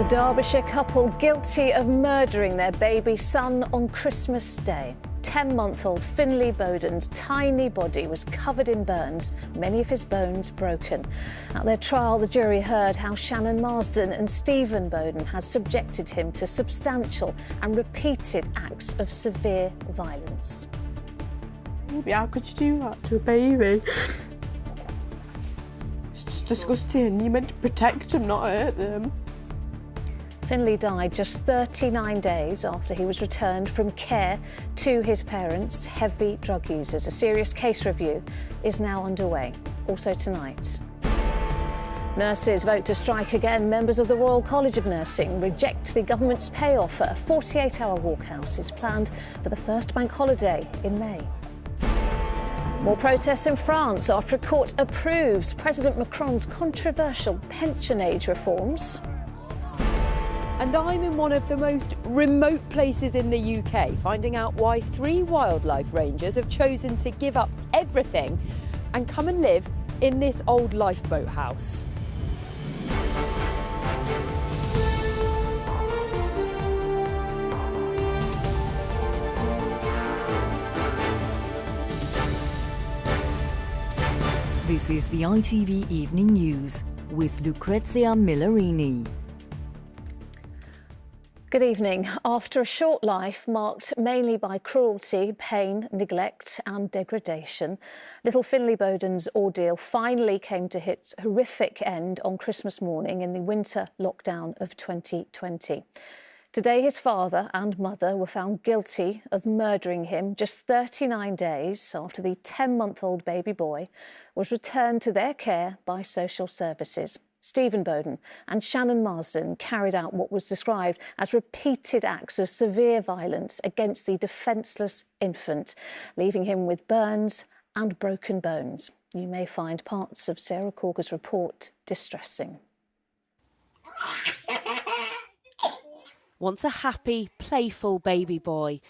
The Derbyshire couple guilty of murdering their baby son on Christmas Day. 10-month-old Finley Bowden's tiny body was covered in burns, many of his bones broken. At their trial, the jury heard how Shannon Marsden and Stephen Bowden had subjected him to substantial and repeated acts of severe violence. Baby, how could you do that to a baby? It's just disgusting. You're meant to protect them, not hurt them. Finley died just 39 days after he was returned from care to his parents, heavy drug users. A serious case review is now underway. Also tonight. Nurses vote to strike again. Members of the Royal College of Nursing reject the government's pay offer. A 48-hour walkout is planned for the first bank holiday in May. More protests in France after a court approves President Macron's controversial pension age reforms. And I'm in one of the most remote places in the UK, finding out why 3 wildlife rangers have chosen to give up everything and come and live in this old lifeboat house. This is the ITV Evening News with Lucrezia Millarini. Good evening. After a short life marked mainly by cruelty, pain, neglect and degradation, little Finley Bowden's ordeal finally came to its horrific end on Christmas morning in the winter lockdown of 2020. Today, his father and mother were found guilty of murdering him just 39 days after the 10-month-old baby boy was returned to their care by social services. Stephen Bowden and Shannon Marsden carried out what was described as repeated acts of severe violence against the defenceless infant, leaving him with burns and broken bones. You may find parts of Sarah Corger's report distressing. Once a happy, playful baby boy,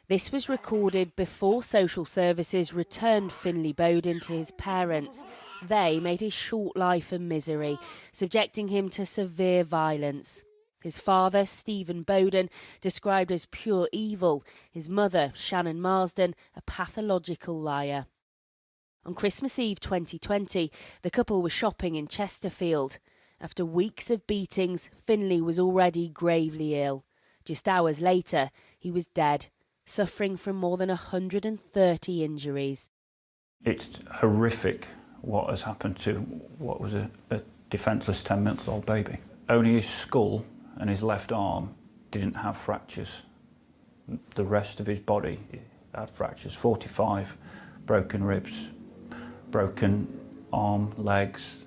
this was recorded before social services returned Finley Bowden to his parents. They made his short life a misery, subjecting him to severe violence. His father, Stephen Bowden, described as pure evil. His mother, Shannon Marsden, a pathological liar. On Christmas Eve 2020, the couple were shopping in Chesterfield. After weeks of beatings, Finley was already gravely ill. Just hours later, he was dead, suffering from more than 130 injuries. It's horrific what has happened to what was a defenceless 10-month-old baby. Only his skull and his left arm didn't have fractures. The rest of his body had fractures, 45 broken ribs, broken arm, legs,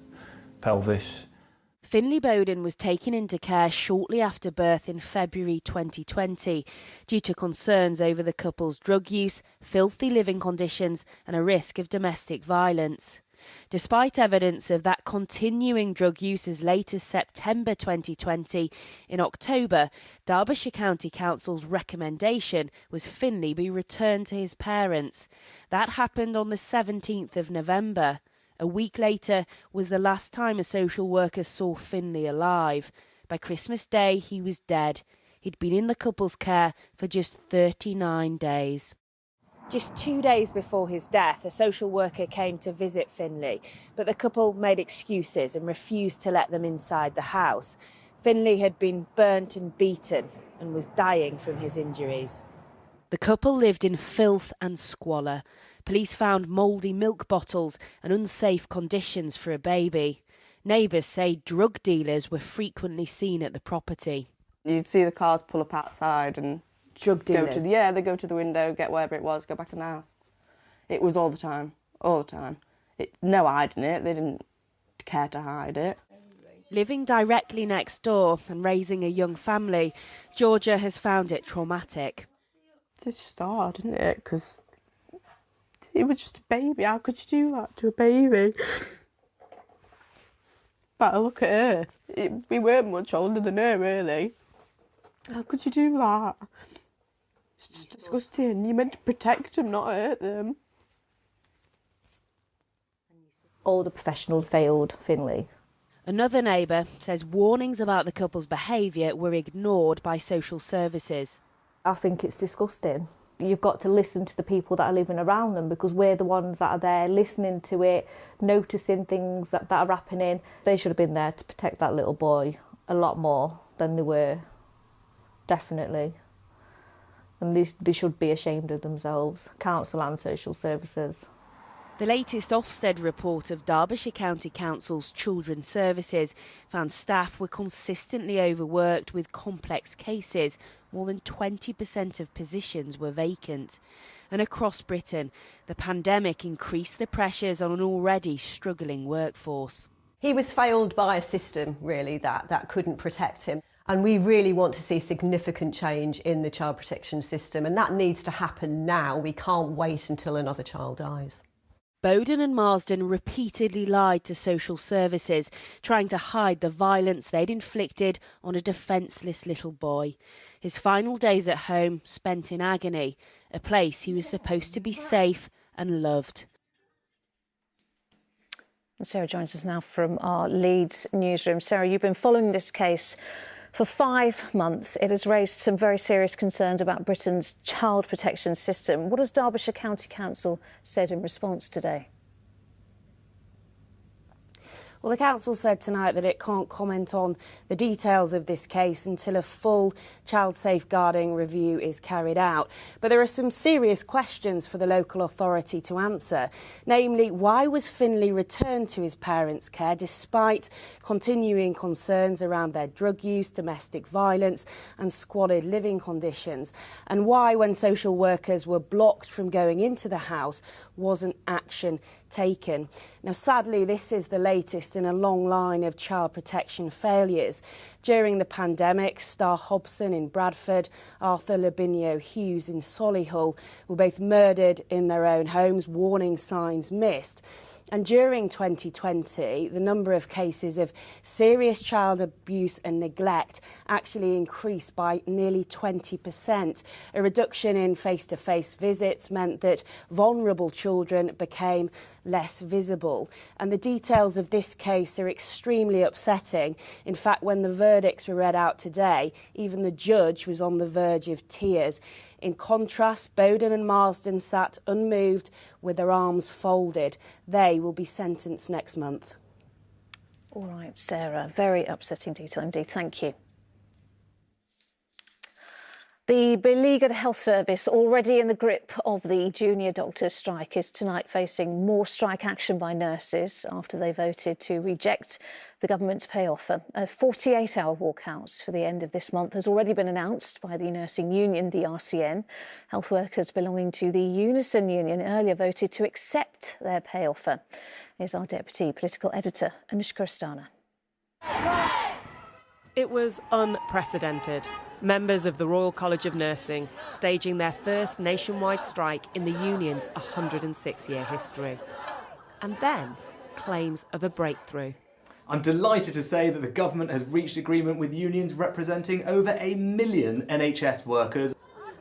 pelvis. Finley Bowden was taken into care shortly after birth in February 2020 due to concerns over the couple's drug use, filthy living conditions and a risk of domestic violence. Despite evidence of that continuing drug use as late as September 2020, in October, Derbyshire County Council's recommendation was Finley be returned to his parents. That happened on the 17th of November. A week later was the last time a social worker saw Finley alive. By Christmas Day, he was dead. He'd been in the couple's care for just 39 days. Just 2 days before his death, a social worker came to visit Finley, but the couple made excuses and refused to let them inside the house. Finley had been burnt and beaten and was dying from his injuries. The couple lived in filth and squalor. Police found mouldy milk bottles and unsafe conditions for a baby. Neighbours say drug dealers were frequently seen at the property. You'd see the cars pull up outside and drug dealers? They go to the window, get whatever it was, go back in the house. It was all the time, all the time. No hiding it, they didn't care to hide it. Living directly next door and raising a young family, Georgia has found it traumatic. It's just hard, isn't it? Because it was just a baby. How could you do that to a baby? But look at her. We weren't much older than her, really. How could you do that? It's just disgusting. You're meant to protect them, not hurt them. All the professionals failed Finley. Another neighbour says warnings about the couple's behaviour were ignored by social services. I think it's disgusting. You've got to listen to the people that are living around them, because we're the ones that are there listening to it, noticing things that are happening. They should have been there to protect that little boy a lot more than they were, definitely. And they should be ashamed of themselves, council and social services. The latest Ofsted report of Derbyshire County Council's Children's Services found staff were consistently overworked with complex cases. More than 20% of positions were vacant. And across Britain, the pandemic increased the pressures on an already struggling workforce. He was failed by a system, really, that couldn't protect him. And we really want to see significant change in the child protection system, and that needs to happen now. We can't wait until another child dies. Bowden and Marsden repeatedly lied to social services, trying to hide the violence they'd inflicted on a defenceless little boy. His final days at home spent in agony, a place he was supposed to be safe and loved. Sarah joins us now from our Leeds newsroom. Sarah, you've been following this case for 5 months. It has raised some very serious concerns about Britain's child protection system. What has Derbyshire County Council said in response today? Well, the council said tonight that it can't comment on the details of this case until a full child safeguarding review is carried out. But there are some serious questions for the local authority to answer. Namely, why was Finley returned to his parents' care despite continuing concerns around their drug use, domestic violence and squalid living conditions? And why, when social workers were blocked from going into the house, wasn't action taken? Now, sadly, this is the latest in a long line of child protection failures. During the pandemic, Star Hobson in Bradford, Arthur Labignio Hughes in Solihull were both murdered in their own homes, warning signs missed. And during 2020, the number of cases of serious child abuse and neglect actually increased by nearly 20%. A reduction in face-to-face visits meant that vulnerable children became less visible. And the details of this case are extremely upsetting. In fact, when the verdicts were read out today, even the judge was on the verge of tears. In contrast, Bowden and Marsden sat unmoved with their arms folded. They will be sentenced next month. All right, Sarah, very upsetting detail indeed. Thank you. The beleaguered health service, already in the grip of the junior doctors' strike, is tonight facing more strike action by nurses after they voted to reject the government's pay offer. A 48-hour walkout for the end of this month has already been announced by the nursing union, the RCN. Health workers belonging to the Unison Union earlier voted to accept their pay offer. Here's our deputy political editor, Anushka Astana. It was unprecedented. Members of the Royal College of Nursing staging their first nationwide strike in the union's 106-year history. And then, claims of a breakthrough. I'm delighted to say that the government has reached agreement with unions representing over 1 million NHS workers.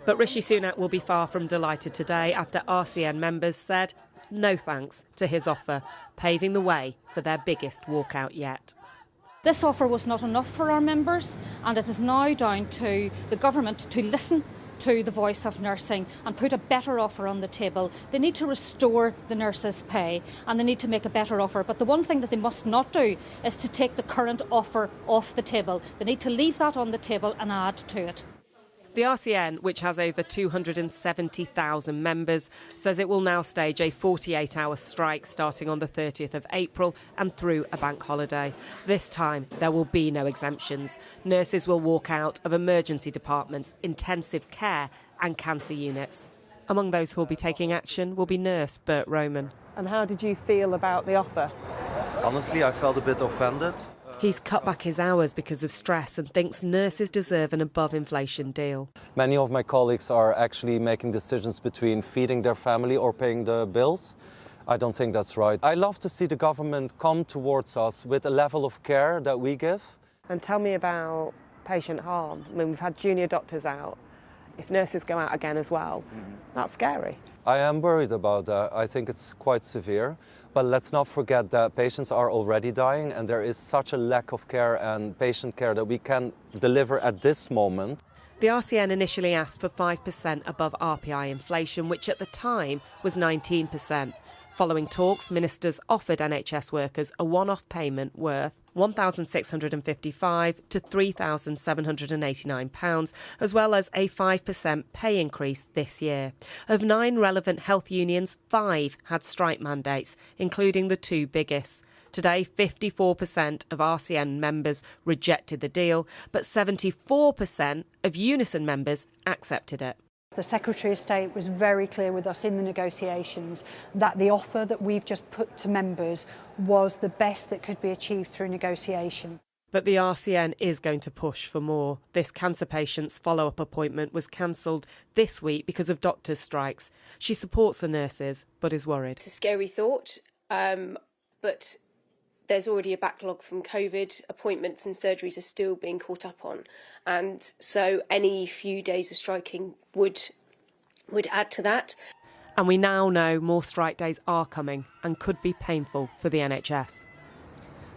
But Rishi Sunak will be far from delighted today after RCN members said no thanks to his offer, paving the way for their biggest walkout yet. This offer was not enough for our members, and it is now down to the government to listen to the voice of nursing and put a better offer on the table. They need to restore the nurses' pay and they need to make a better offer. But the one thing that they must not do is to take the current offer off the table. They need to leave that on the table and add to it. The RCN, which has over 270,000 members, says it will now stage a 48-hour strike starting on the 30th of April and through a bank holiday. This time, there will be no exemptions. Nurses will walk out of emergency departments, intensive care and cancer units. Among those who will be taking action will be nurse Bert Roman. And how did you feel about the offer? Honestly, I felt a bit offended. He's cut back his hours because of stress and thinks nurses deserve an above-inflation deal. Many of my colleagues are actually making decisions between feeding their family or paying the bills. I don't think that's right. I love to see the government come towards us with a level of care that we give. And tell me about patient harm. I mean, we've had junior doctors out. if nurses go out again as well, that's scary. I am worried about that. I think it's quite severe. But let's not forget that patients are already dying and there is such a lack of care and patient care that we can deliver at this moment. The RCN initially asked for 5% above RPI inflation, which at the time was 19%. Following talks, ministers offered NHS workers a one-off payment worth £1,655 to £3,789, as well as a 5% pay increase this year. Of 9 relevant health unions, 5 had strike mandates, including the 2 biggest. Today, 54% of RCN members rejected the deal, but 74% of Unison members accepted it. The Secretary of State was very clear with us in the negotiations that the offer that we've just put to members was the best that could be achieved through negotiation. But the RCN is going to push for more. This cancer patient's follow-up appointment was cancelled this week because of doctors' strikes. She supports the nurses, but is worried. It's a scary thought, but there's already a backlog from COVID. Appointments and surgeries are still being caught up on. And so any few days of striking would add to that. And we now know more strike days are coming and could be painful for the NHS.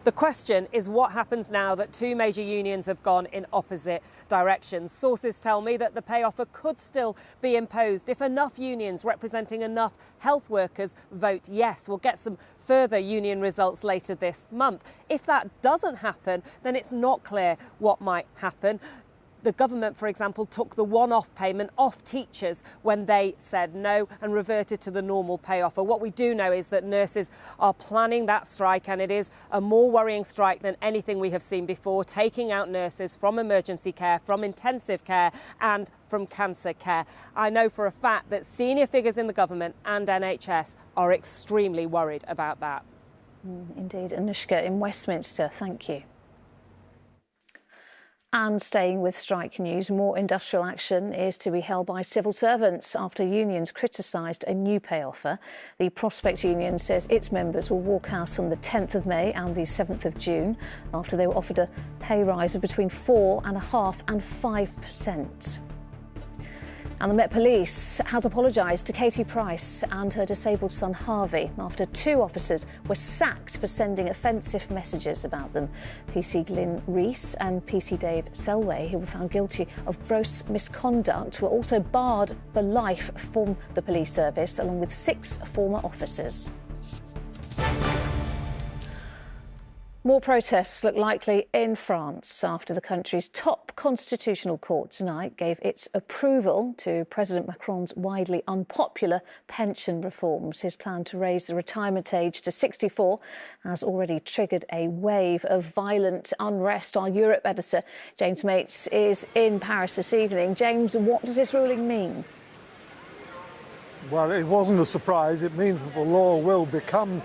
The question is what happens now that 2 major unions have gone in opposite directions. Sources tell me that the pay offer could still be imposed if enough unions representing enough health workers vote yes. We'll get some further union results later this month. If that doesn't happen, then it's not clear what might happen. The government, for example, took the one-off payment off teachers when they said no and reverted to the normal pay offer. What we do know is that nurses are planning that strike, and it is a more worrying strike than anything we have seen before, taking out nurses from emergency care, from intensive care and from cancer care. I know for a fact that senior figures in the government and NHS are extremely worried about that. Indeed. Anushka in Westminster, thank you. And staying with strike news, more industrial action is to be held by civil servants after unions criticised a new pay offer. The Prospect Union says its members will walk out on the 10th of May and the 7th of June after they were offered a pay rise of between 4.5% and 5%. And the Met Police has apologised to Katie Price and her disabled son Harvey after 2 officers were sacked for sending offensive messages about them. PC Glyn Rees and PC Dave Selway, who were found guilty of gross misconduct, were also barred for life from the police service, along with 6 former officers. More protests look likely in France after the country's top constitutional court tonight gave its approval to President Macron's widely unpopular pension reforms. His plan to raise the retirement age to 64 has already triggered a wave of violent unrest. Our Europe editor, James Mates, is in Paris this evening. James, what does this ruling mean? Well, it wasn't a surprise. It means that the law will become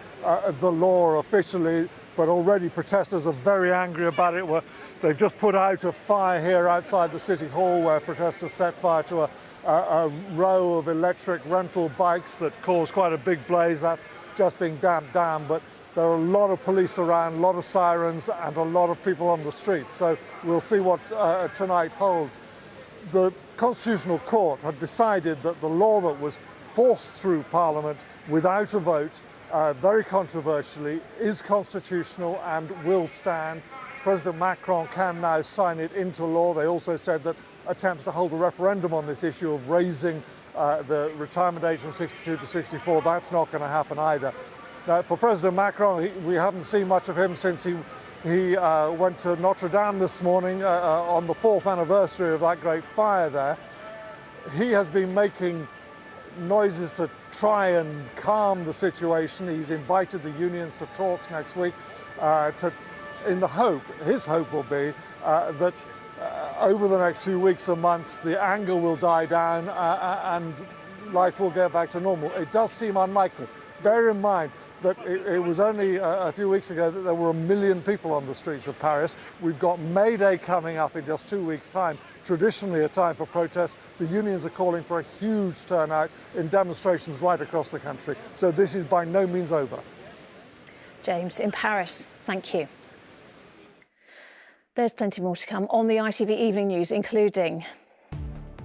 the law officially, but already protesters are very angry about it. They've just put out a fire here outside the City Hall where protesters set fire to a row of electric rental bikes that caused quite a big blaze. That's just being damped down, but there are a lot of police around, a lot of sirens and a lot of people on the streets. So we'll see what tonight holds. The Constitutional Court had decided that the law that was forced through Parliament without a vote, very controversially, is constitutional and will stand. President Macron can now sign it into law. They also said that attempts to hold a referendum on this issue of raising the retirement age from 62 to 64, that's not going to happen either. Now, for President Macron, we haven't seen much of him since he went to Notre Dame this morning on the 4th anniversary of that great fire there. He has been making noises to try and calm the situation. He's invited the unions to talks next week in the hope, his hope will be that over the next few weeks and months the anger will die down and life will get back to normal. It does seem unlikely. Bear in mind that it was only a few weeks ago that there were 1 million people on the streets of Paris. We've got May Day coming up in just 2 weeks' time, traditionally a time for protests. The unions are calling for a huge turnout in demonstrations right across the country. So this is by no means over. James in Paris, thank you. There's plenty more to come on the ITV Evening News, including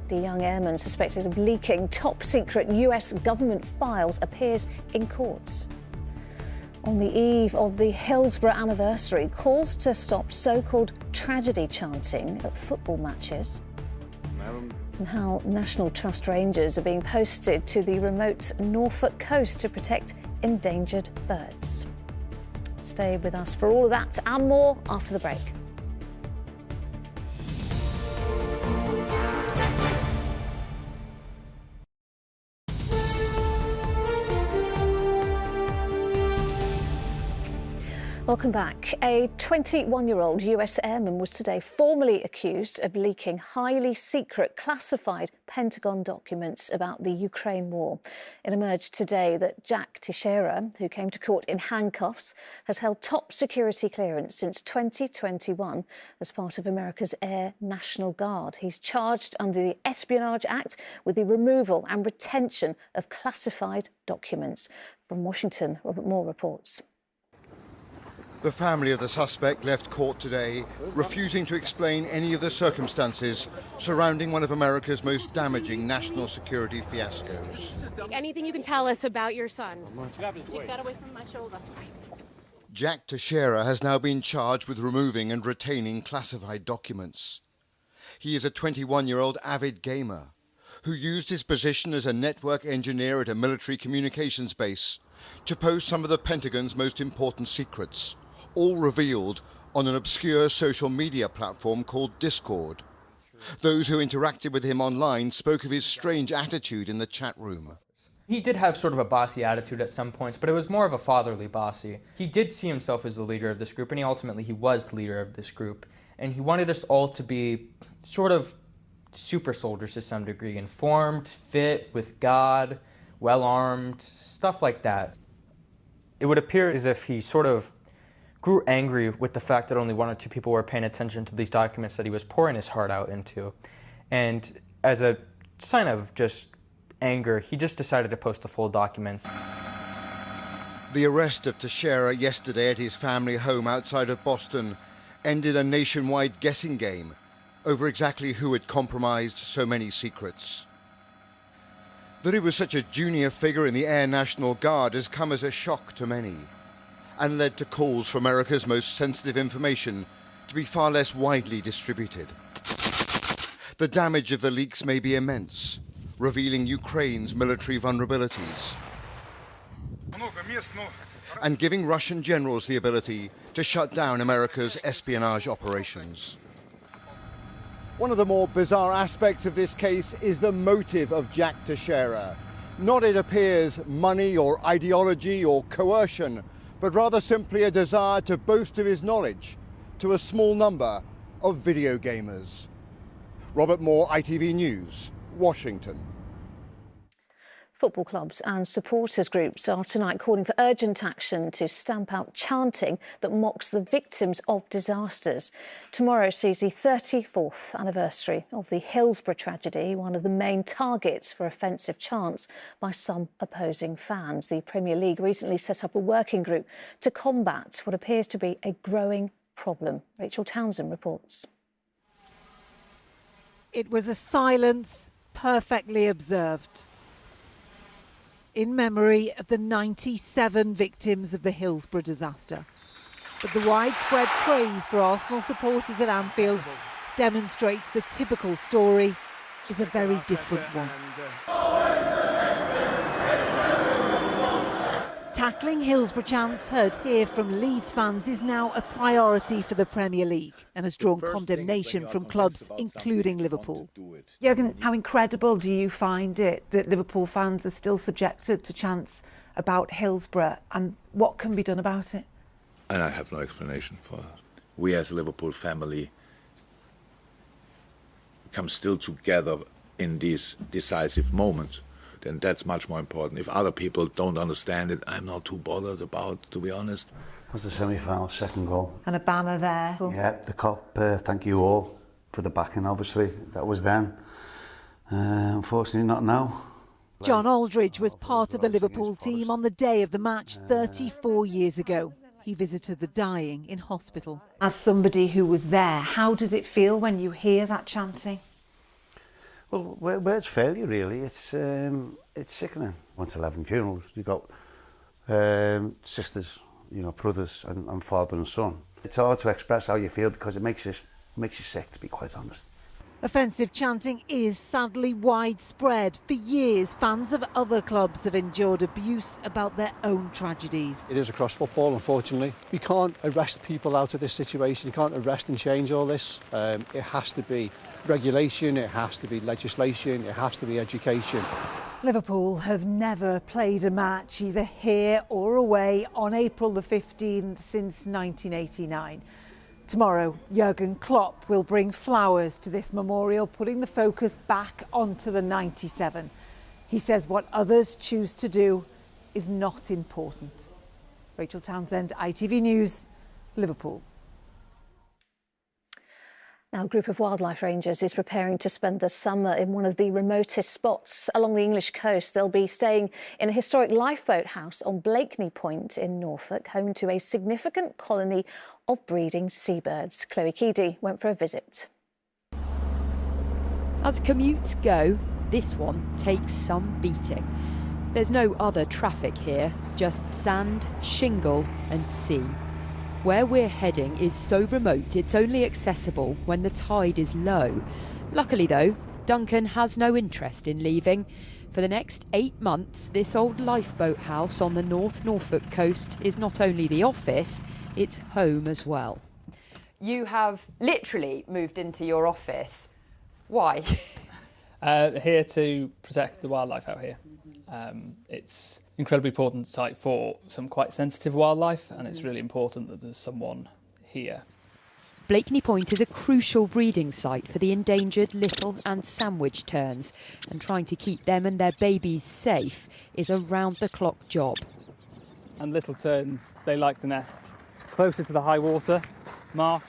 The young airman suspected of leaking top-secret US government files appears in courts. On the eve of the Hillsborough anniversary, calls to stop so-called tragedy chanting at football matches. And how National Trust rangers are being posted to the remote Norfolk coast to protect endangered birds. Stay with us for all of that and more after the break. Welcome back. A 21-year-old US airman was today formally accused of leaking highly secret classified Pentagon documents about the Ukraine war. It emerged today that Jack Teixeira, who came to court in handcuffs, has held top security clearance since 2021 as part of America's Air National Guard. He's charged under the Espionage Act with the removal and retention of classified documents. From Washington, Robert Moore reports. The family of the suspect left court today, refusing to explain any of the circumstances surrounding one of America's most damaging national security fiascos. Anything you can tell us about your son? Keep that away from my shoulder. Jack Teixeira has now been charged with removing and retaining classified documents. He is a 21-year-old avid gamer who used his position as a network engineer at a military communications base to post some of the Pentagon's most important secrets, all revealed on an obscure social media platform called Discord. Those who interacted with him online spoke of his strange attitude in the chat room. He did have sort of a bossy attitude at some points, but it was more of a fatherly bossy. He did see himself as the leader of this group, and he was the leader of this group. And he wanted us all to be sort of super soldiers to some degree, informed, fit, with God, well-armed, stuff like that. It would appear as if he sort of grew angry with the fact that only one or two people were paying attention to these documents that he was pouring his heart out into. And as a sign of just anger, he just decided to post the full documents. The arrest of Teixeira yesterday at his family home outside of Boston ended a nationwide guessing game over exactly who had compromised so many secrets. That he was such a junior figure in the Air National Guard has come as a shock to many, and led to calls for America's most sensitive information to be far less widely distributed. The damage of the leaks may be immense, revealing Ukraine's military vulnerabilities and giving Russian generals the ability to shut down America's espionage operations. One of the more bizarre aspects of this case is the motive of Jack Teixeira. Not, it appears, money or ideology or coercion, but rather simply a desire to boast of his knowledge to a small number of video gamers. Robert Moore, ITV News, Washington. Football clubs and supporters groups are tonight calling for urgent action to stamp out chanting that mocks the victims of disasters. Tomorrow sees the 34th anniversary of the Hillsborough tragedy, one of the main targets for offensive chants by some opposing fans. The Premier League recently set up a working group to combat what appears to be a growing problem. Rachel Townsend reports. It was a silence perfectly observed, in memory of the 97 victims of the Hillsborough disaster. But the widespread praise for Arsenal supporters at Anfield demonstrates the typical story is a very different one. Tackling Hillsborough chants heard here from Leeds fans is now a priority for the Premier League and has drawn condemnation from clubs including Liverpool. Jürgen, how incredible do you find it that Liverpool fans are still subjected to chants about Hillsborough, and what can be done about it? And I have no explanation for it. We as a Liverpool family come still together in these decisive moments. And that's much more important. If other people don't understand it, I'm not too bothered about, to be honest. Was the semi-final, second goal. And a banner there. Yeah, the Kop, thank you all for the backing, obviously. That was then. Unfortunately, not now. John Aldridge was part of the Liverpool team on the day of the match 34 years ago. He visited the dying in hospital. As somebody who was there, how does it feel when you hear that chanting? Well, words fail you, really. It's sickening. Once 11 funerals. You've got sisters, you know, brothers and father and son. It's hard to express how you feel because it makes you sick, to be quite honest. Offensive chanting is sadly widespread. For years, fans of other clubs have endured abuse about their own tragedies. It is across football, unfortunately. We can't arrest people out of this situation. You can't arrest and change all this. It has to be regulation, it has to be legislation, it has to be education. Liverpool have never played a match, either here or away, on April the 15th since 1989. Tomorrow, Jurgen Klopp will bring flowers to this memorial, putting the focus back onto the 97. He says what others choose to do is not important. Rachel Townsend, ITV News, Liverpool. Now, a group of wildlife rangers is preparing to spend the summer in one of the remotest spots along the English coast. They'll be staying in a historic lifeboat house on Blakeney Point in Norfolk, home to a significant colony of breeding seabirds. Chloe Keedy went for a visit. As commutes go, this one takes some beating. There's no other traffic here, just sand, shingle and sea. Where we're heading is so remote it's only accessible when the tide is low. Luckily though, Duncan has no interest in leaving. For the next 8 months, this old lifeboat house on the North Norfolk coast is not only the office, it's home as well. You have literally moved into your office. Why? Here to protect the wildlife out here. It's an incredibly important site for some quite sensitive wildlife, and it's really important that there's someone here. Blakeney Point is a crucial breeding site for the endangered little and sandwich terns, and trying to keep them and their babies safe is a round-the-clock job. And little terns, they like to nest closer to the high water mark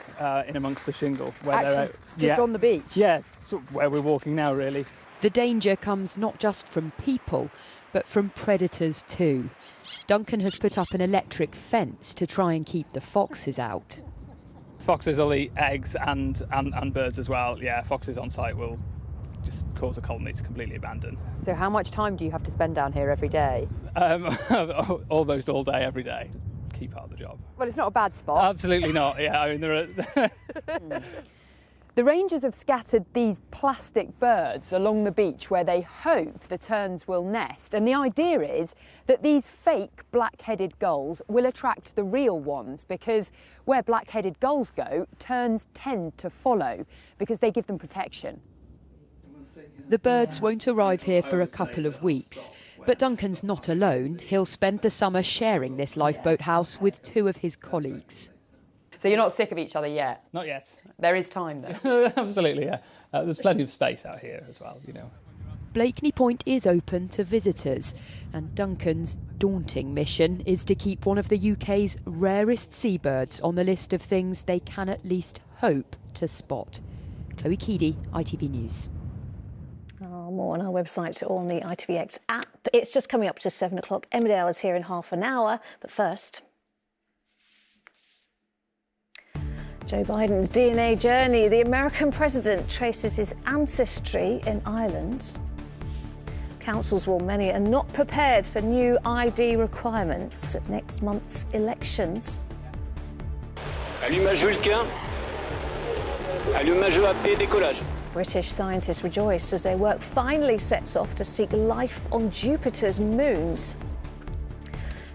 in amongst the shingle. Where they're just on the beach? Yeah, sort of where we're walking now, really. The danger comes not just from people, but from predators too. Duncan has put up an electric fence to try and keep the foxes out. Foxes will eat eggs and birds as well. Yeah, foxes on site will just cause a colony to completely abandon. So how much time do you have to spend down here every day? Almost all day, every day. Key part of the job. Well, it's not a bad spot. Absolutely not, yeah. I mean, there are... The rangers have scattered these plastic birds along the beach where they hope the terns will nest. And the idea is that these fake black-headed gulls will attract the real ones, because where black-headed gulls go, terns tend to follow because they give them protection. The birds won't arrive here for a couple of weeks, but Duncan's not alone. He'll spend the summer sharing this lifeboat house with 2 of his colleagues. So you're not sick of each other yet? Not yet. There is time, though. Absolutely, yeah. There's plenty of space out here as well, you know. Blakeney Point is open to visitors, and Duncan's daunting mission is to keep one of the UK's rarest seabirds on the list of things they can at least hope to spot. Chloe Keedy, ITV News. More on our website or on the ITVX app. It's just coming up to 7 o'clock. Emmerdale is here in half an hour, but first... Joe Biden's DNA journey. The American president traces his ancestry in Ireland. Councils warn many are not prepared for new ID requirements at next month's elections. Allumage Vulcain. Allumage AP, décollage. British scientists rejoice as their work finally sets off to seek life on Jupiter's moons.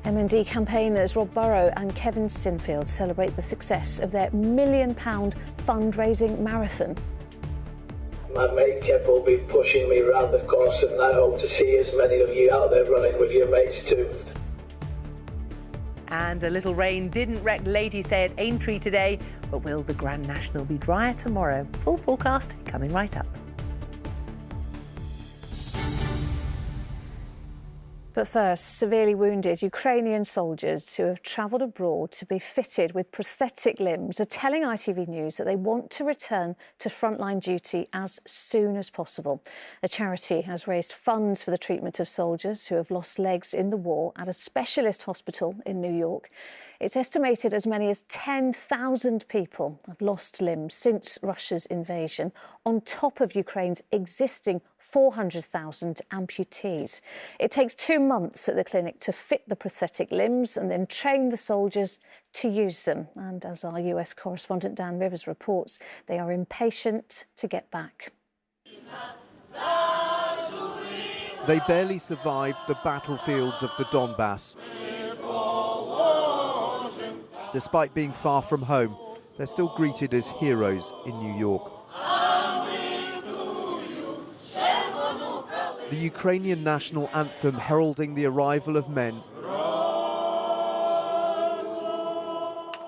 MND campaigners Rob Burrow and Kevin Sinfield celebrate the success of their £1 million fundraising marathon. My mate Kev will be pushing me around the course, and I hope to see as many of you out there running with your mates too. And a little rain didn't wreck Ladies' Day at Aintree today, but will the Grand National be drier tomorrow? Full forecast coming right up. But first, severely wounded Ukrainian soldiers who have travelled abroad to be fitted with prosthetic limbs are telling ITV News that they want to return to frontline duty as soon as possible. A charity has raised funds for the treatment of soldiers who have lost legs in the war at a specialist hospital in New York. It's estimated as many as 10,000 people have lost limbs since Russia's invasion, on top of Ukraine's existing 400,000 amputees. It takes 2 months at the clinic to fit the prosthetic limbs and then train the soldiers to use them. And as our US correspondent Dan Rivers reports, they are impatient to get back. They barely survived the battlefields of the Donbass. Despite being far from home, they're still greeted as heroes in New York. The Ukrainian national anthem heralding the arrival of men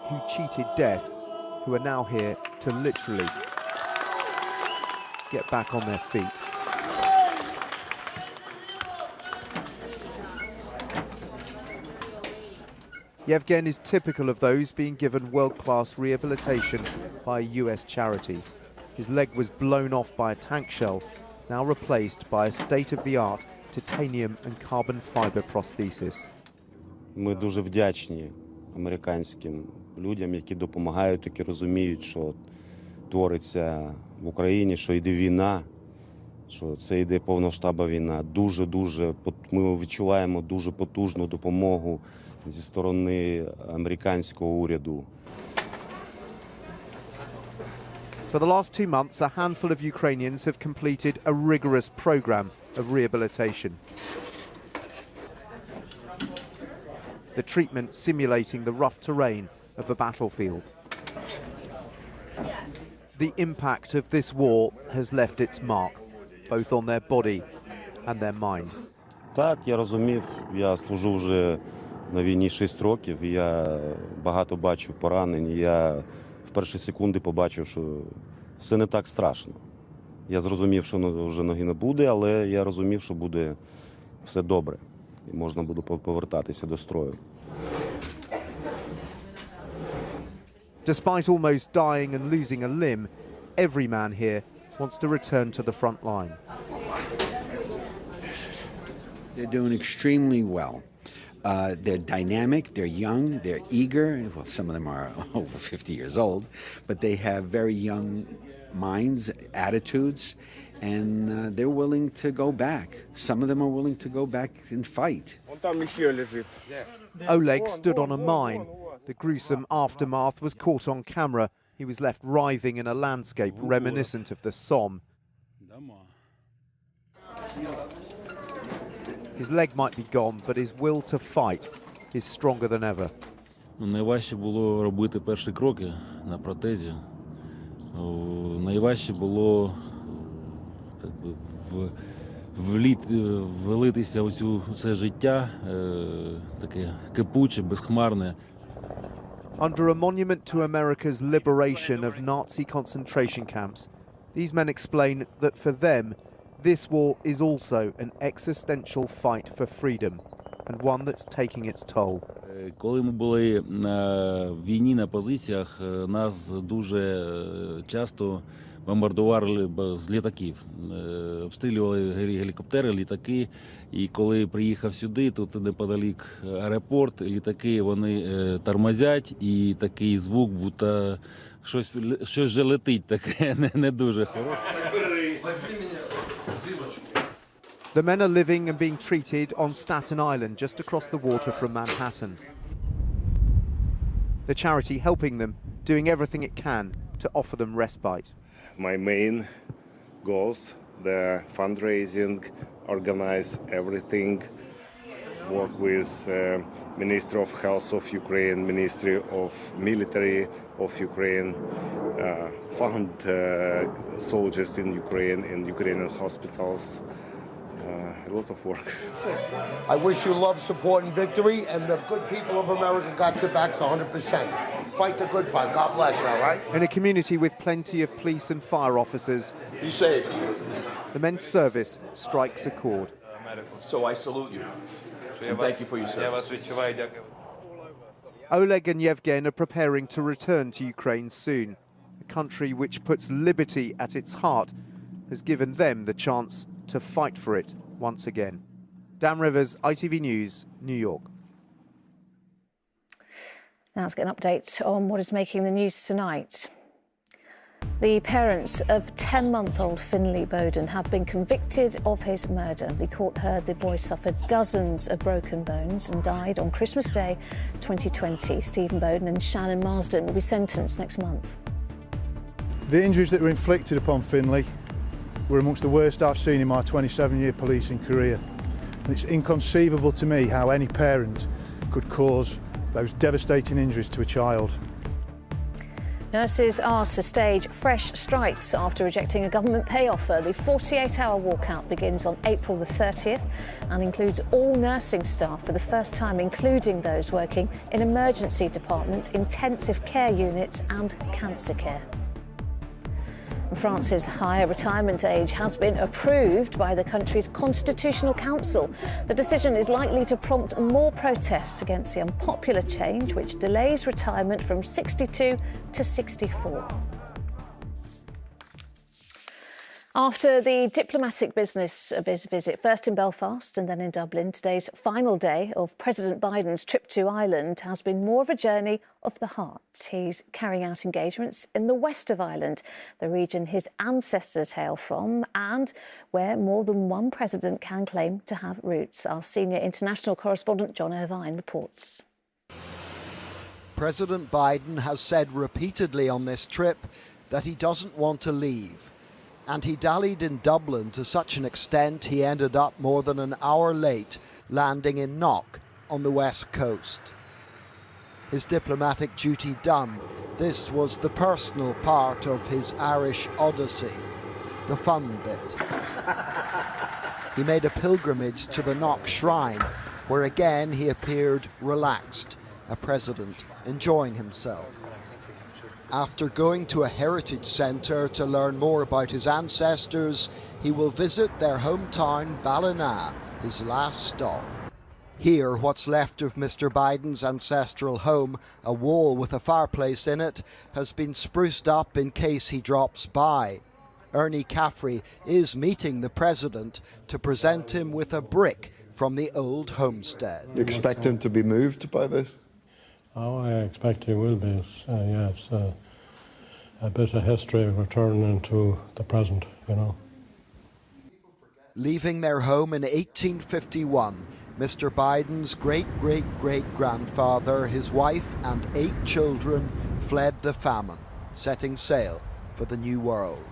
who cheated death, who are now here to literally get back on their feet. Yevgen is typical of those being given world-class rehabilitation by a US charity. His leg was blown off by a tank shell, now replaced by a state-of-the-art titanium and carbon fiber prosthesis. Ми дуже вдячні американським людям, які допомагають, які розуміють, що твориться в Україні, що йде війна, що це йде повномасштабна війна. Дуже ми відчуваємо дуже потужну допомогу зі сторони американського уряду. For the last 2 months, a handful of Ukrainians have completed a rigorous program of rehabilitation. The treatment simulating the rough terrain of a battlefield. The impact of this war has left its mark, both on their body and their mind. Так, я розумів, я служу вже на війні 6 років, і я багато бачив поранень, і я в перші секунди побачив, що все не так страшно. Я зрозумів, що вже ноги не буде, але я розумів, що буде все добре, і можна буде повертатися до строю. Despite almost dying and losing a limb, every man here wants to return to the front line. They're doing extremely well. They're dynamic, they're young, they're eager. Well, some of them are over 50 years old, but they have very young minds, attitudes, and they're willing to go back. Some of them are willing to go back and fight. Oleg stood on a mine. The gruesome aftermath was caught on camera. He was left writhing in a landscape reminiscent of the Somme. His leg might be gone, but his will to fight is stronger than ever. Найважче було робити перші кроки на протезі. Найважче було влитися у це життя, таке кипуче, безхмарне. Under a monument to America's liberation of Nazi concentration camps, these men explain that for them, this war is also an existential fight for freedom, and one that's taking its toll. Коли ми були на війні на позиціях, нас дуже часто бомбардували з літаків. Обстрілювали гелікоптери, літаки. І коли приїхав сюди, тут неподалік аеропорт, літаки вони тормозять, і такий звук, будто щось вже летить, таке не дуже хороше. The men are living and being treated on Staten Island, just across the water from Manhattan. The charity helping them, doing everything it can to offer them respite. My main goals, the fundraising, organize everything, work with Ministry of Health of Ukraine, Ministry of Military of Ukraine, fund soldiers in Ukraine, in Ukrainian hospitals. A lot of work. I wish you love, support, and victory, and the good people of America got your backs 100%. Fight the good fight. God bless you, all right? In a community with plenty of police and fire officers, be safe. The men's service strikes a chord. So I salute you. And thank you for your service. Oleg and Yevgen are preparing to return to Ukraine soon. A country which puts liberty at its heart has given them the chance to fight for it once again. Dan Rivers, ITV News, New York. Now let's get an update on what is making the news tonight. The parents of 10-month-old Finley Bowden have been convicted of his murder. The court heard the boy suffered dozens of broken bones and died on Christmas Day 2020. Stephen Bowden and Shannon Marsden will be sentenced next month. The injuries that were inflicted upon Finley were amongst the worst I've seen in my 27-year policing career. And it's inconceivable to me how any parent could cause those devastating injuries to a child. Nurses are to stage fresh strikes after rejecting a government pay offer. The 48-hour walkout begins on April the 30th and includes all nursing staff for the first time, including those working in emergency departments, intensive care units and cancer care. France's higher retirement age has been approved by the country's Constitutional Council. The decision is likely to prompt more protests against the unpopular change, which delays retirement from 62 to 64. After the diplomatic business of his visit, first in Belfast and then in Dublin, today's final day of President Biden's trip to Ireland has been more of a journey of the heart. He's carrying out engagements in the west of Ireland, the region his ancestors hail from and where more than one president can claim to have roots. Our senior international correspondent John Irvine reports. President Biden has said repeatedly on this trip that he doesn't want to leave. And he dallied in Dublin to such an extent he ended up more than an hour late, landing in Knock on the west coast. His diplomatic duty done, this was the personal part of his Irish odyssey, the fun bit. He made a pilgrimage to the Knock Shrine, where again he appeared relaxed, a president enjoying himself. After going to a heritage centre to learn more about his ancestors, he will visit their hometown Ballina, his last stop. Here, what's left of Mr. Biden's ancestral home, a wall with a fireplace in it, has been spruced up in case he drops by. Ernie Caffrey is meeting the president to present him with a brick from the old homestead. You expect him to be moved by this? Oh, I expect he will be. Yes, a bit of history returning to the present, you know. Leaving their home in 1851, Mr. Biden's great-great-great-grandfather, his wife and 8 children fled the famine, setting sail for the New World.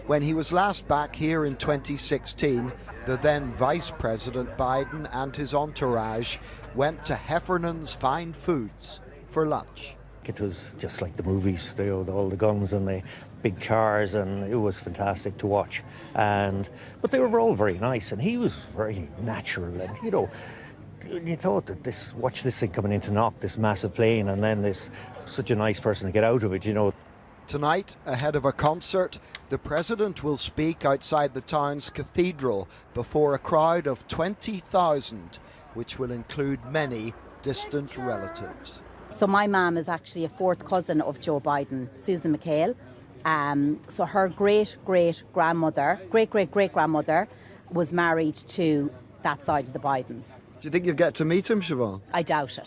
When he was last back here in 2016, the then Vice President Biden and his entourage went to Heffernan's Fine Foods for lunch. It was just like the movies, all the guns and the big cars, and it was fantastic to watch. But they were all very nice, and he was very natural. And you thought that watch this thing coming into Knock, this massive plane, and then this such a nice person to get out of it, Tonight, ahead of a concert, the president will speak outside the town's cathedral before a crowd of 20,000, which will include many distant relatives. So my mum is actually a 4th cousin of Joe Biden, Susan McHale. So her great-great-grandmother was married to that side of the Bidens. Do you think you'll get to meet him, Siobhan? I doubt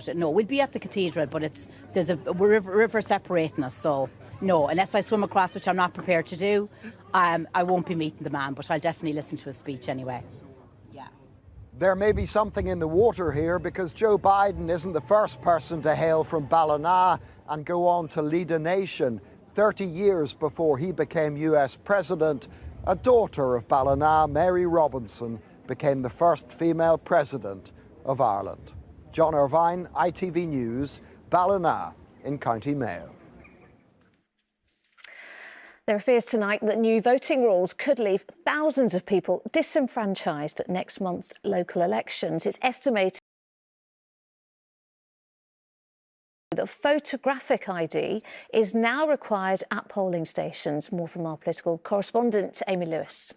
it. No, we'll be at the cathedral, but there's a river separating us, so no, unless I swim across, which I'm not prepared to do, I won't be meeting the man, but I'll definitely listen to his speech anyway. There may be something in the water here because Joe Biden isn't the first person to hail from Ballina and go on to lead a nation. 30 years before he became US president, a daughter of Ballina, Mary Robinson, became the first female president of Ireland. John Irvine, ITV News, Ballina in County Mayo. There are fears tonight that new voting rules could leave thousands of people disenfranchised at next month's local elections. It's estimated that photographic ID is now required at polling stations. More from our political correspondent, Amy Lewis.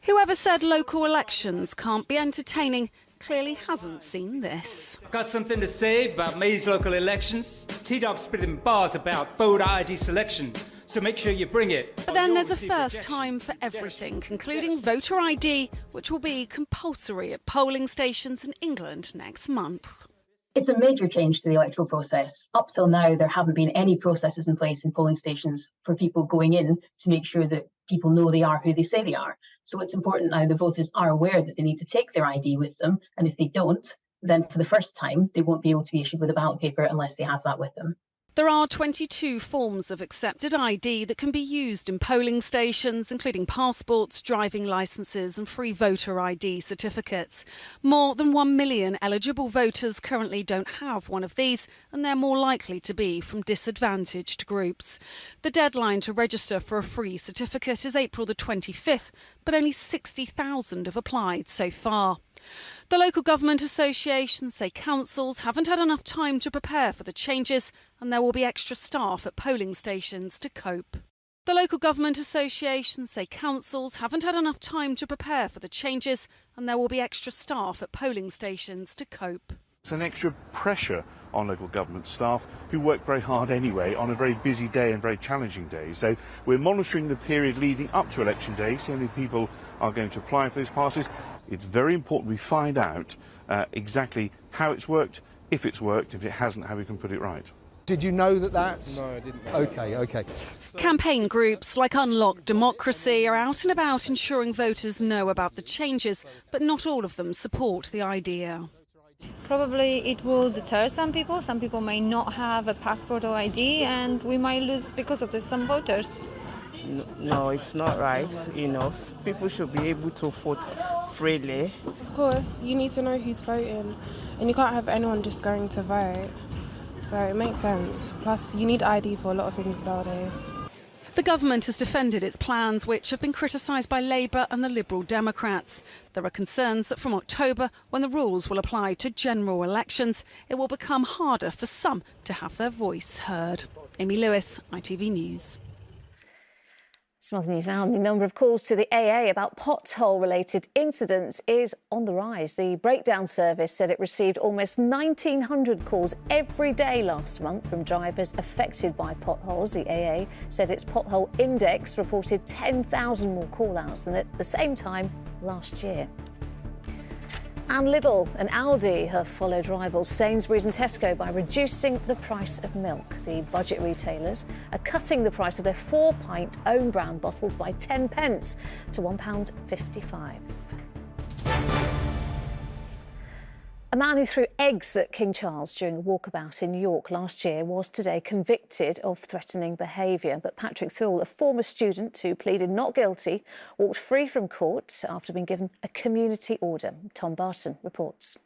Whoever said local elections can't be entertaining clearly hasn't seen this. I've got something to say about May's local elections. T-Dog spitting bars about voter ID selection. so make sure you bring it. But then there's a first time for everything, including voter ID, which will be compulsory at polling stations in England next month. It's a major change to the electoral process. Up till now, there haven't been any processes in place in polling stations for people going in to make sure that people know they are who they say they are. So it's important now the voters are aware that they need to take their ID with them, and if they don't, then for the first time, they won't be able to be issued with a ballot paper unless they have that with them. There are 22 forms of accepted ID that can be used in polling stations, including passports, driving licences and free voter ID certificates. More than 1 million eligible voters currently don't have one of these, and they're more likely to be from disadvantaged groups. The deadline to register for a free certificate is April the 25th, but only 60,000 have applied so far. The local government associations say councils haven't had enough time to prepare for the changes, and there will be extra staff at polling stations to cope. The local government associations say councils haven't had enough time to prepare for the changes, and there will be extra staff at polling stations to cope. It's an extra pressure on local government staff who work very hard anyway on a very busy day and very challenging day. So we're monitoring the period leading up to election day, see how many people are going to apply for those passes. It's very important we find out exactly how it's worked, if it hasn't, how we can put it right. Did you know that that's... No, I didn't know. OK. Campaign groups like Unlock Democracy are out and about ensuring voters know about the changes, but not all of them support the idea. Probably it will deter some people. Some people may not have a passport or ID, and we might lose because of this some voters. No, it's not right. You know, people should be able to vote freely. Of course, you need to know who's voting, and you can't have anyone just going to vote. So it makes sense. Plus, you need ID for a lot of things nowadays. The government has defended its plans, which have been criticised by Labour and the Liberal Democrats. There are concerns that from October, when the rules will apply to general elections, it will become harder for some to have their voice heard. Amy Lewis, ITV News. Some other news now. The number of calls to the AA about pothole-related incidents is on the rise. The breakdown service said it received almost 1,900 calls every day last month from drivers affected by potholes. The AA said its pothole index reported 10,000 more call-outs than at the same time last year. And Lidl and Aldi have followed rivals Sainsbury's and Tesco by reducing the price of milk. The budget retailers are cutting the price of their 4-pint own brand bottles by 10 pence to £1.55. A man who threw eggs at King Charles during a walkabout in York last year was today convicted of threatening behaviour. But Patrick Thule, a former student who pleaded not guilty, walked free from court after being given a community order. Tom Barton reports.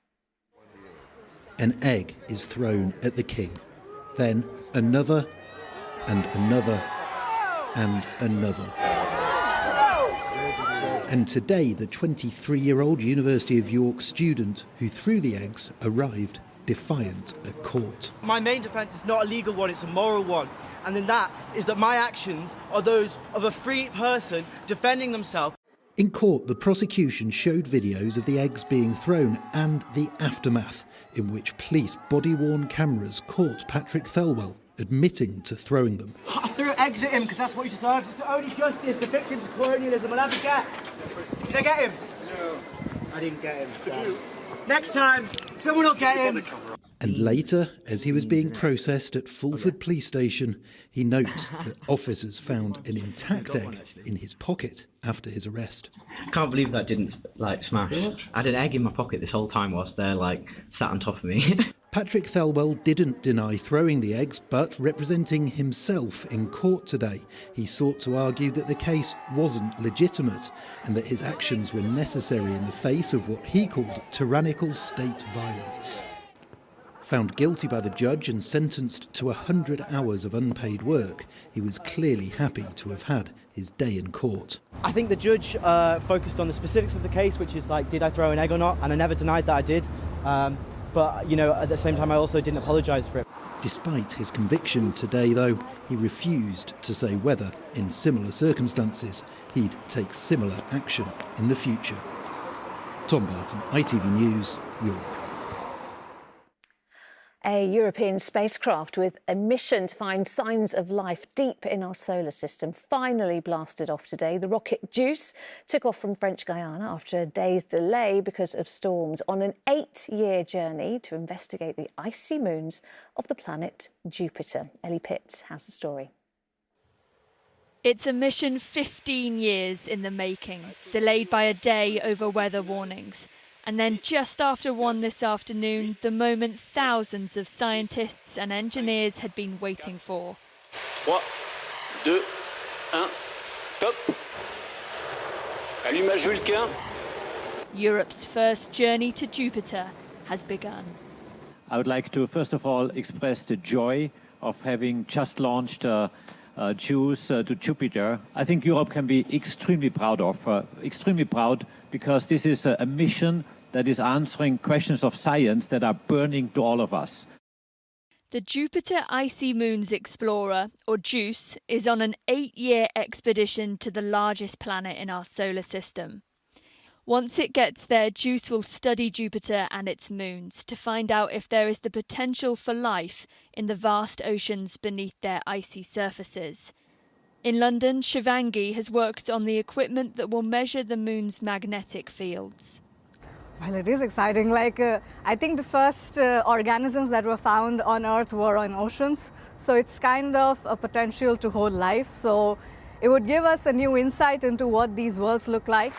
An egg is thrown at the King, then another and another and another. And today, the 23-year-old University of York student who threw the eggs arrived defiant at court. My main defence is not a legal one, it's a moral one. And then that is that my actions are those of a free person defending themselves. In court, the prosecution showed videos of the eggs being thrown and the aftermath, in which police body-worn cameras caught Patrick Thelwell admitting to throwing them. I threw eggs at him because that's what he deserved. It's the only justice the victims of colonialism will ever get. Did I get him? No. I didn't get him. Did you? Next time, someone will get him. And later, as he was being processed at Fulford Police Station, he notes that officers found an intact egg in his pocket after his arrest. I can't believe that didn't, smash. I had an egg in my pocket this whole time whilst they're, sat on top of me. Patrick Thelwell didn't deny throwing the eggs, but representing himself in court today, he sought to argue that the case wasn't legitimate and that his actions were necessary in the face of what he called tyrannical state violence. Found guilty by the judge and sentenced to 100 hours of unpaid work, he was clearly happy to have had his day in court. I think the judge focused on the specifics of the case, which is did I throw an egg or not? And I never denied that I did. But, at the same time, I also didn't apologise for it. Despite his conviction today, though, he refused to say whether, in similar circumstances, he'd take similar action in the future. Tom Barton, ITV News, York. A European spacecraft with a mission to find signs of life deep in our solar system finally blasted off today. The rocket JUICE took off from French Guiana after a day's delay because of storms on an 8-year journey to investigate the icy moons of the planet Jupiter. Ellie Pitt has the story. It's a mission 15 years in the making, delayed by a day over weather warnings. And then just after 1 this afternoon, the moment thousands of scientists and engineers had been waiting for. 3, 2, 1, top. Allumage Vulcain. Europe's first journey to Jupiter has begun. I would like to first of all express the joy of having just launched JUICE to Jupiter. I think Europe can be extremely proud because this is a mission that is answering questions of science that are burning to all of us. The Jupiter Icy Moons Explorer, or JUICE, is on an 8-year expedition to the largest planet in our solar system. Once it gets there, JUICE will study Jupiter and its moons to find out if there is the potential for life in the vast oceans beneath their icy surfaces. In London, Shivangi has worked on the equipment that will measure the moon's magnetic fields. Well, it is exciting. I think the first organisms that were found on Earth were in oceans. So it's kind of a potential to hold life. So it would give us a new insight into what these worlds look like.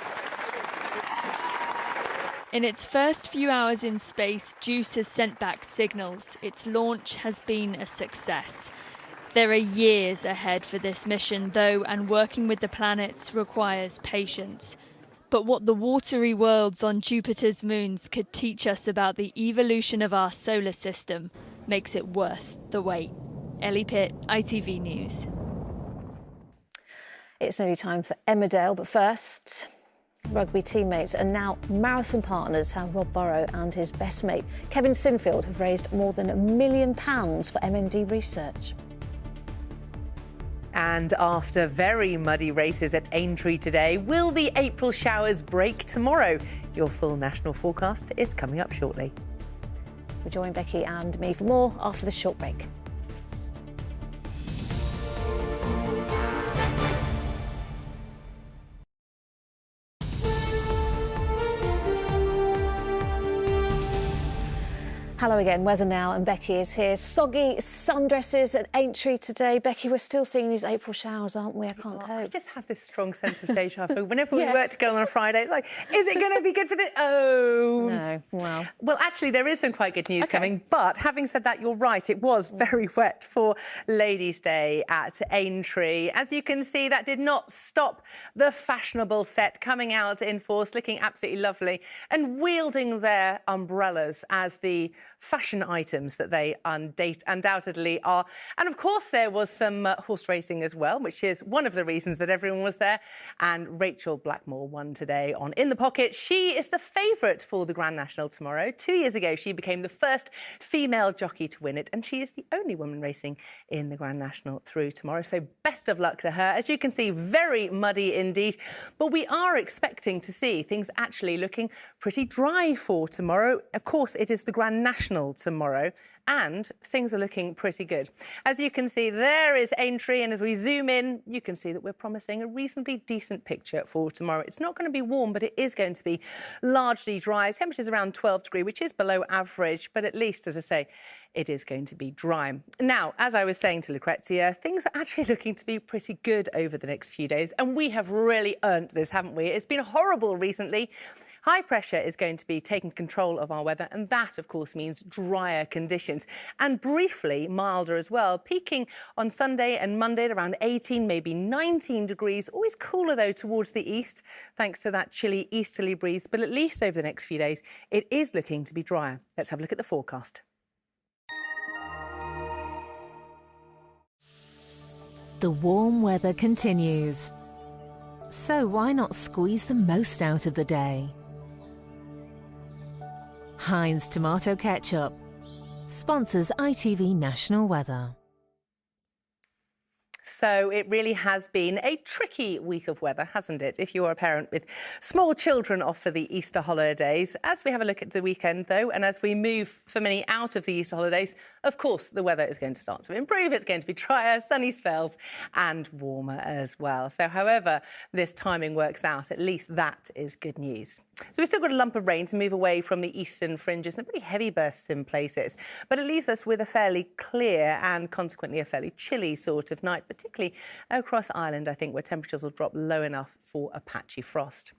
In its first few hours in space, JUICE has sent back signals. Its launch has been a success. There are years ahead for this mission, though, and working with the planets requires patience. But what the watery worlds on Jupiter's moons could teach us about the evolution of our solar system makes it worth the wait. Ellie Pitt, ITV News. It's nearly time for Emmerdale, but first, rugby teammates and now marathon partners, how Rob Burrow and his best mate Kevin Sinfield have raised more than £1 million for MND research. And after very muddy races at Aintree today, will the April showers break tomorrow? Your full national forecast is coming up shortly. We'll join Becky and me for more after this short break. Hello again, weather now, and Becky is here. Soggy sundresses at Aintree today. Becky, we're still seeing these April showers, aren't we? I can't cope. I just have this strong sense of deja vu. Whenever we work together on a Friday, like, is it going to be good for this? Oh. No, well. Well, actually, there is some quite good news coming. But having said that, you're right. It was very wet for Ladies' Day at Aintree. As you can see, that did not stop the fashionable set coming out in force, looking absolutely lovely and wielding their umbrellas as the fashion items that they undoubtedly are. And of course there was some horse racing as well, which is one of the reasons that everyone was there. And Rachel Blackmore won today on In the Pocket. She is the favourite for the Grand National tomorrow. 2 years ago she became the first female jockey to win it, and she is the only woman racing in the Grand National through tomorrow. So best of luck to her. As you can see, very muddy indeed, but we are expecting to see things actually looking pretty dry for tomorrow. Of course it is the Grand National tomorrow, and things are looking pretty good. As you can see, there is Aintree, and as we zoom in, you can see that we're promising a reasonably decent picture for tomorrow. It's not going to be warm, but it is going to be largely dry. Temperatures around 12 degrees, which is below average, but at least, as I say, it is going to be dry. Now, as I was saying to Lucrezia, things are actually looking to be pretty good over the next few days, and we have really earned this, haven't we? It's been horrible recently. High pressure is going to be taking control of our weather, and that, of course, means drier conditions and briefly milder as well, peaking on Sunday and Monday at around 18, maybe 19 degrees. Always cooler, though, towards the east, thanks to that chilly easterly breeze. But at least over the next few days, it is looking to be drier. Let's have a look at the forecast. The warm weather continues. So why not squeeze the most out of the day? Heinz Tomato Ketchup sponsors ITV National Weather. So it really has been a tricky week of weather, hasn't it? If you're a parent with small children off for the Easter holidays. As we have a look at the weekend, though, and as we move for many out of the Easter holidays, of course, the weather is going to start to improve. It's going to be drier, sunny spells and warmer as well. So however this timing works out, at least that is good news. So we've still got a lump of rain to move away from the eastern fringes and pretty heavy bursts in places. But it leaves us with a fairly clear and consequently a fairly chilly sort of night, particularly across Ireland, I think, where temperatures will drop low enough for a patchy frost.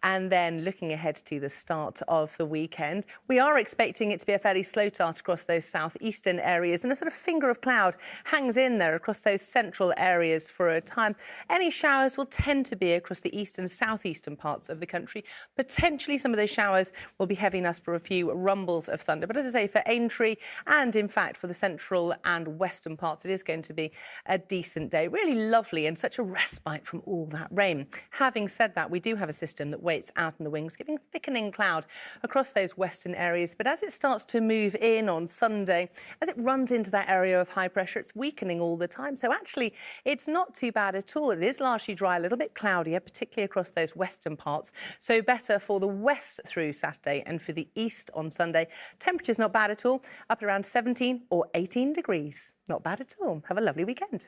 And then looking ahead to the start of the weekend, we are expecting it to be a fairly slow start across those southeastern areas, and a sort of finger of cloud hangs in there across those central areas for a time. Any showers will tend to be across the east and southeastern parts of the country. Potentially some of those showers will be heavy enough for a few rumbles of thunder. But as I say, for Aintree and in fact for the central and western parts, it is going to be a decent day. Really lovely and such a respite from all that rain. Having said that, we do have a system that waits out in the wings, giving thickening cloud across those western areas. But as it starts to move in on Sunday, as it runs into that area of high pressure, it's weakening all the time. So actually, it's not too bad at all. It is largely dry, a little bit cloudier, particularly across those western parts. So better for the west through Saturday and for the east on Sunday. Temperatures not bad at all, up at around 17 or 18 degrees. Not bad at all. Have a lovely weekend.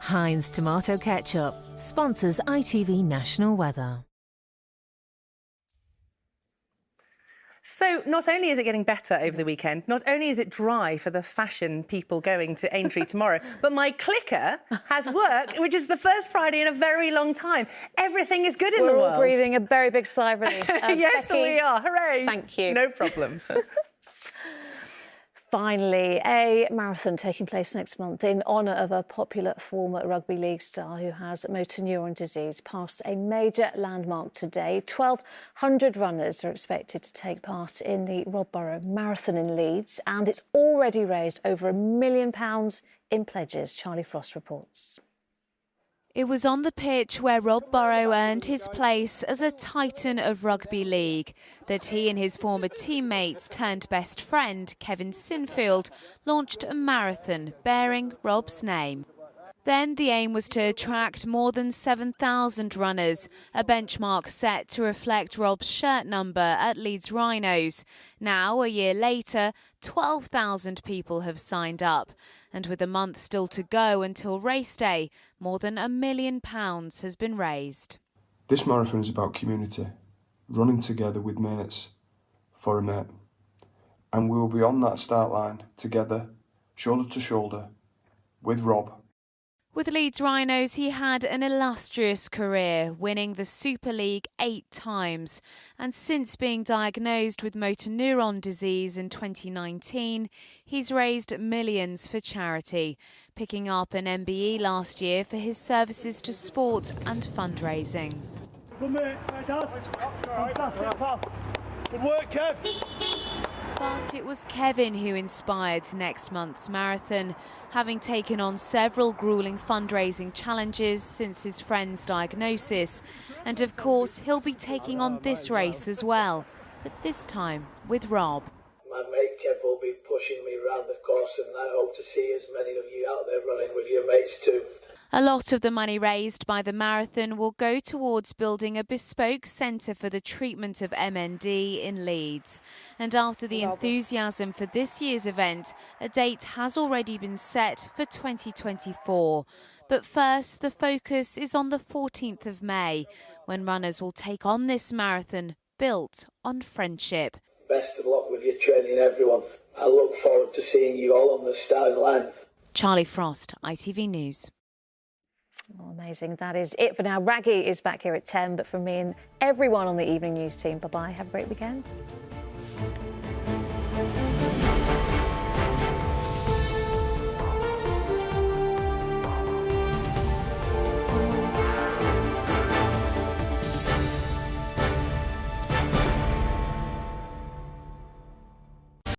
Heinz Tomato Ketchup sponsors ITV National Weather. So not only is it getting better over the weekend, not only is it dry for the fashion people going to Aintree tomorrow, but my clicker has worked, which is the first Friday in a very long time. Everything is good in the world. We're all breathing a very big sigh of relief. Yes, Becky, we are. Hooray. Thank you. No problem. Finally, a marathon taking place next month in honour of a popular former rugby league star who has motor neuron disease passed a major landmark today. 1,200 runners are expected to take part in the Rob Burrow Marathon in Leeds, and it's already raised over £1 million in pledges. Charlie Frost reports. It was on the pitch where Rob Burrow earned his place as a titan of rugby league that he and his former teammates turned best friend, Kevin Sinfield, launched a marathon bearing Rob's name. Then the aim was to attract more than 7,000 runners, a benchmark set to reflect Rob's shirt number at Leeds Rhinos. Now, a year later, 12,000 people have signed up. And with a month still to go until race day, more than £1 million has been raised. This marathon is about community, running together with mates, for a mate. And we will be on that start line together, shoulder to shoulder, with Rob. With Leeds Rhinos, he had an illustrious career, winning the Super League 8 times. And since being diagnosed with motor neuron disease in 2019, he's raised millions for charity, picking up an MBE last year for his services to sport and fundraising. Good mate, fantastic, pal. Good work, Kev. But it was Kevin who inspired next month's marathon, having taken on several gruelling fundraising challenges since his friend's diagnosis. And of course, he'll be taking on this race as well, but this time with Rob. My mate Kev will be pushing me around the course, and I hope to see as many of you out there running with your mates too. A lot of the money raised by the marathon will go towards building a bespoke centre for the treatment of MND in Leeds. And after the enthusiasm for this year's event, a date has already been set for 2024. But first, the focus is on the 14th of May, when runners will take on this marathon built on friendship. Best of luck with your training, everyone. I look forward to seeing you all on the starting line. Charlie Frost, ITV News. Oh, amazing. That is it for now. Raggy is back here at 10, but from me and everyone on the Evening News team, bye-bye. Have a great weekend.